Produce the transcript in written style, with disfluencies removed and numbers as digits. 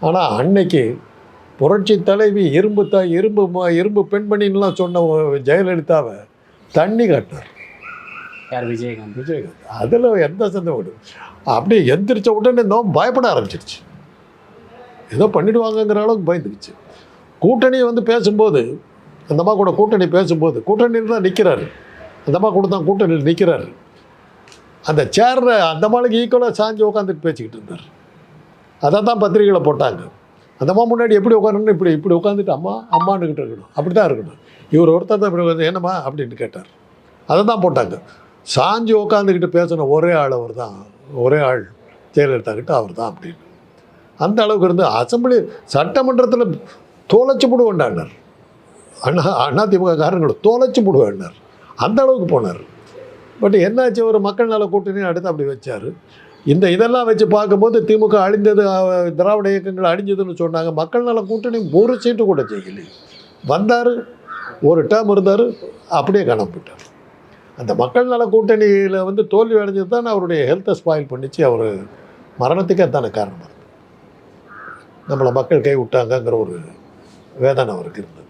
ஆனால் அன்னைக்கு புரட்சி தலைவி இரும்பு பெண்மணின்லாம் சொன்ன ஜெயலலிதாவை தண்ணி காட்டினார். யார்? விஜயகாந்த். அதில் எந்த சந்தேகம் அப்படியே எந்திரிச்ச உடனே நோம் பயப்பட ஆரம்பிச்சிருச்சு. ஏதோ பண்ணிடுவாங்கங்கிற அளவுக்கு பயந்துருச்சு. கூட்டணி வந்து பேசும்போது அந்த அம்மா கூட கூட்டணி பேசும்போது கூட்டணியில் தான் நிற்கிறாரு. அந்த அம்மா கூட தான் கூட்டணியில் நிற்கிறாரு. அந்த சேரில் அந்த அம்மாளுக்கு ஈக்குவலாக சாஞ்சி உட்காந்துட்டு பேசிக்கிட்டு இருந்தார். அதை தான் பத்திரிகையில் போட்டாங்க. அந்த அம்மா முன்னாடி எப்படி உட்காரணும்னு இப்படி உட்காந்துட்டு அம்மானுக்கிட்ட இருக்கணும். அப்படி தான் இருக்கணும். இவர் ஒருத்தர் தான் இப்படி வந்து என்னம்மா அப்படின்னு கேட்டார். அதை தான் போட்டாங்க. சாஞ்சி உட்காந்துக்கிட்டு பேசின ஒரே ஆள் அவர் தான், ஒரே ஆள் ஜெயலலிதா கிட்ட அவர் தான் அப்படின்னு. அந்த அளவுக்கு இருந்து அசம்பிளி சட்டமன்றத்தில் தோலைச்சு போடுவேண்டார். அதிமுக காரங்களும் தோலைச்சு போடுவேண்டார். அந்த அளவுக்கு போனார். பட் என்னாச்சு, ஒரு மக்கள் நல கூட்டணி அடுத்து அப்படி வச்சார். இதெல்லாம் வச்சு பார்க்கும்போது திமுக அழிந்தது, திராவிட இயக்கங்கள் அழிஞ்சதுன்னு சொன்னாங்க. மக்கள் நல கூட்டணி ஒரு சீட்டு கூட செய்யலை. வந்தார், ஒரு டேர்ம் இருந்தார், அப்படியே காணப்பட்டார். அந்த மக்கள் நல கூட்டணியில் வந்து தோல்வி அடைஞ்சது தான் அவருடைய ஹெல்த்தை ஸ்பாயில் பண்ணிச்சு. அவர் மரணத்துக்கே தானே காரணமாக இருந்தது. நம்மளை மக்கள் கை விட்டாங்கங்கிற ஒரு வேதனை அவருக்கு இருந்தது.